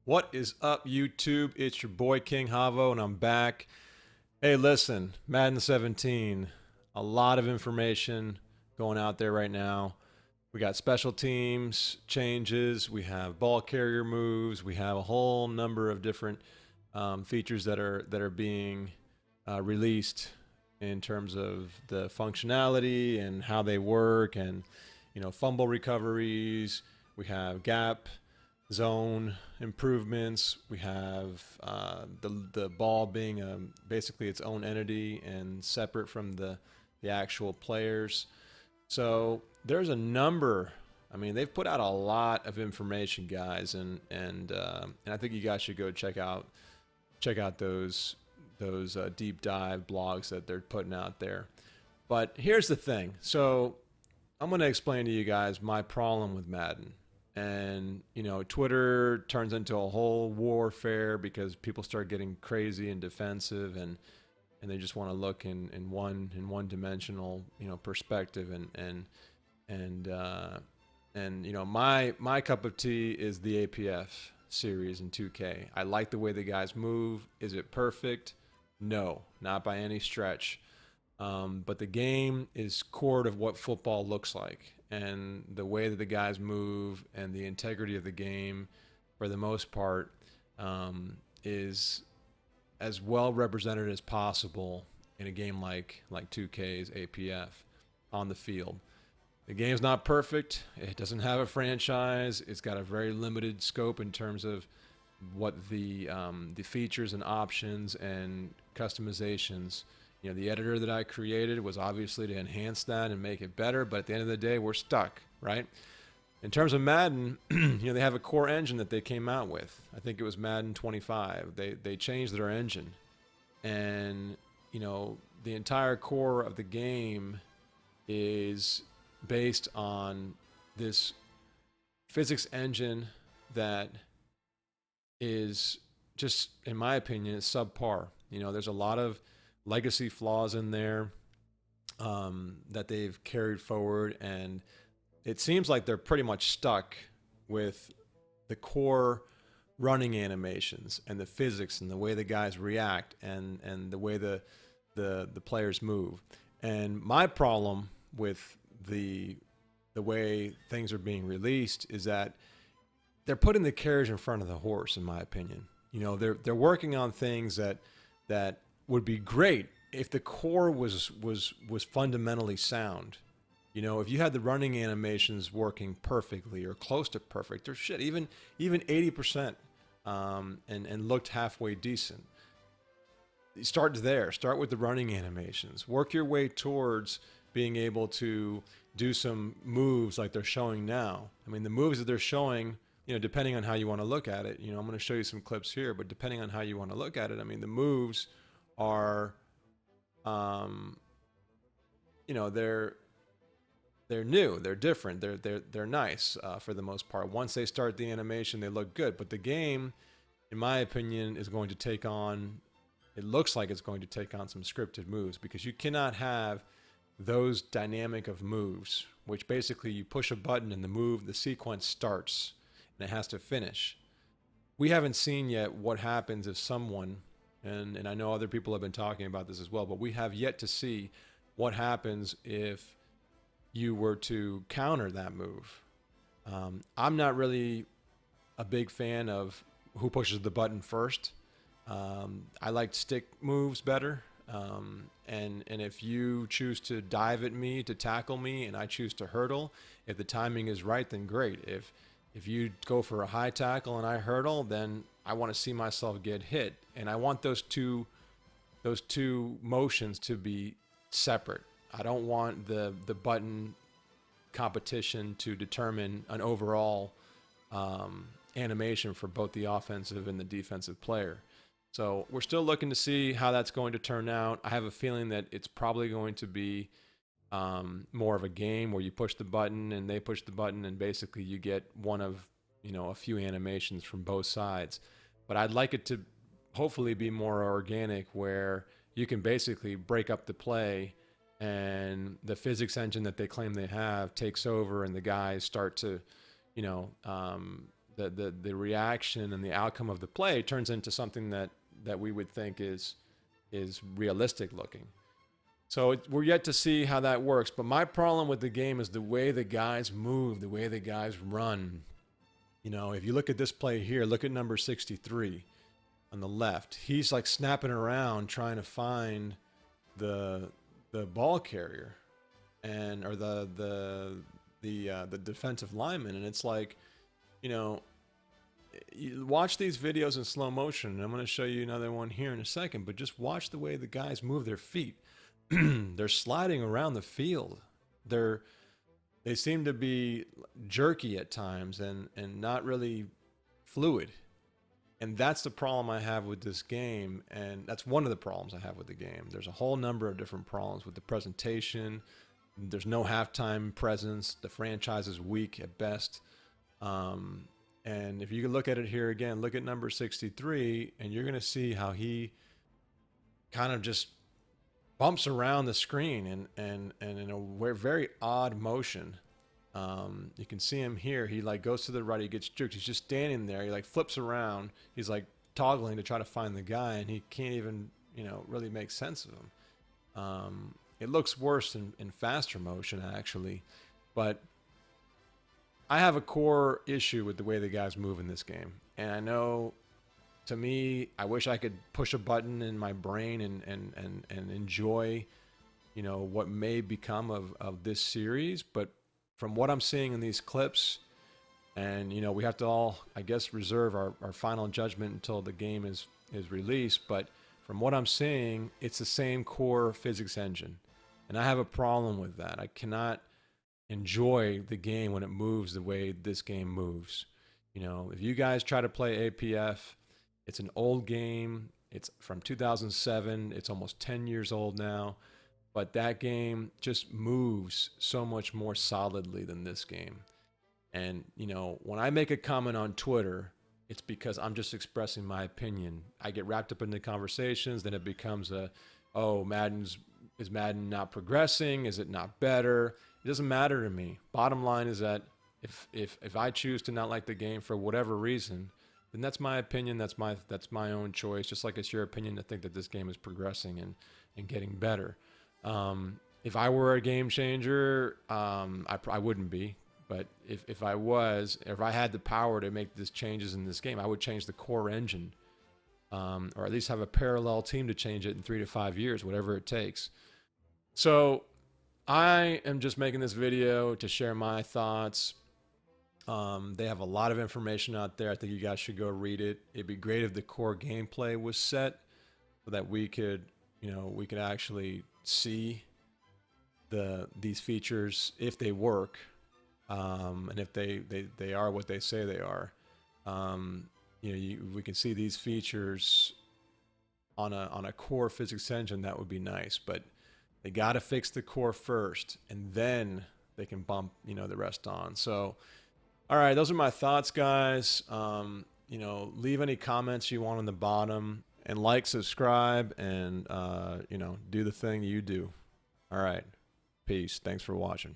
What is up, YouTube? It's your boy King Havo, and I'm back. Hey, listen, Madden 17, a lot of information going out there right now. We got special teams changes, we have ball carrier moves, we have a whole number of different features that are being released in terms of the functionality and how they work, and fumble recoveries. We have gap zone improvements. We have the ball being basically its own entity and separate from the actual players. So there's a number. I mean, they've put out a lot of information, guys, and I think you guys should go check out those deep dive blogs that they're putting out there. But here's the thing. So I'm going to explain to you guys my problem with Madden. And, Twitter turns into a whole warfare because people start getting crazy and defensive, and they just want to look in one dimensional, perspective. And my cup of tea is the APF series in 2K. I like the way the guys move. Is it perfect? No, not by any stretch. But the game is core to what football looks like, and the way that the guys move and the integrity of the game, for the most part, is as well represented as possible in a game like 2K's APF on the field. The game's not perfect. It doesn't have a franchise. It's got a very limited scope in terms of what the features and options and customizations. The editor that I created was obviously to enhance that and make it better, but at the end of the day, we're stuck, right? In terms of Madden, they have a core engine that they came out with. I think it was Madden 25. They changed their engine, and the entire core of the game is based on this physics engine that is just, in my opinion, is subpar. There's a lot of legacy flaws in there that they've carried forward, and it seems like they're pretty much stuck with the core running animations and the physics and the way the guys react and the way the players move. And my problem with the way things are being released is that they're putting the carriage in front of the horse, in my opinion. They're working on things that would be great if the core was fundamentally sound. If you had the running animations working perfectly or close to perfect, or shit, even 80%, and looked halfway decent. Start there. Start with the running animations. Work your way towards being able to do some moves like they're showing now. I mean, the moves that they're showing, depending on how you want to look at it, I'm going to show you some clips here, but depending on how you want to look at it, I mean, the moves are, they're new, they're different, they're nice for the most part. Once they start the animation, they look good. But the game, in my opinion, is going to take on. It looks like it's going to take on some scripted moves, because you cannot have those dynamic of moves, which basically you push a button and the sequence starts, and it has to finish. We haven't seen yet what happens if someone, and I know other people have been talking about this as well, but we have yet to see what happens if you were to counter that move. I'm not really a big fan of who pushes the button first. I like stick moves better. And if you choose to dive at me to tackle me and I choose to hurdle, if the timing is right, then great. If you go for a high tackle and I hurdle, then I want to see myself get hit, and I want those two motions to be separate. I don't want the button competition to determine an overall animation for both the offensive and the defensive player. So we're still looking to see how that's going to turn out. I have a feeling that it's probably going to be more of a game where you push the button and they push the button, and basically you get one of a few animations from both sides. But I'd like it to hopefully be more organic, where you can basically break up the play and the physics engine that they claim they have takes over, and the guys start to, the reaction and the outcome of the play turns into something that we would think is realistic looking. So we're yet to see how that works. But my problem with the game is the way the guys move, the way the guys run. You know, if you look at this play here, look at number 63 on the left. He's like snapping around trying to find the ball carrier or the defensive lineman, and it's like, you know, you watch these videos in slow motion, and I'm going to show you another one here in a second, but just watch the way the guys move their feet. They're sliding around the field. They seem to be jerky at times and not really fluid. And that's the problem I have with this game, and that's one of the problems I have with the game. There's a whole number of different problems with the presentation. There's no halftime presence. The franchise is weak at best. And if you look at it here again, look at number 63, and you're going to see how he kind of just bumps around the screen and in a very odd motion. You can see him here. He like goes to the right, he gets jerked. He's just standing there. He like flips around. He's like toggling to try to find the guy, and he can't even, you know, really make sense of him. It looks worse in faster motion actually, but I have a core issue with the way the guys move in this game. And I know, to me, I wish I could push a button in my brain and enjoy, you know, what may become of this series. But from what I'm seeing in these clips, and, you know, we have to all, I guess, reserve our final judgment until the game is released. But from what I'm seeing, it's the same core physics engine. And I have a problem with that. I cannot enjoy the game when it moves the way this game moves. You know, if you guys try to play APF, it's an old game. It's from 2007. It's almost 10 years old now. But that game just moves so much more solidly than this game. And, you know, when I make a comment on Twitter, it's because I'm just expressing my opinion. I get wrapped up in the conversations, then it becomes oh, is Madden not progressing? Is it not better? It doesn't matter to me. Bottom line is that if I choose to not like the game for whatever reason, then that's my opinion. That's my own choice. Just like it's your opinion to think that this game is progressing and getting better. If I were a game changer, I wouldn't be. But if I was, if I had the power to make these changes in this game, I would change the core engine, or at least have a parallel team to change it in 3 to 5 years, whatever it takes. So I am just making this video to share my thoughts. They have a lot of information out there. I think you guys should go read it. It'd be great if the core gameplay was set so that we could actually see these features if they work, and if they are what they say they are. We can see these features on a core physics engine. That would be nice, but they got to fix the core first, and then they can bump, the rest on. So, all right, those are my thoughts, guys. Leave any comments you want on the bottom, and like, subscribe, and do the thing you do. All right, peace. Thanks for watching.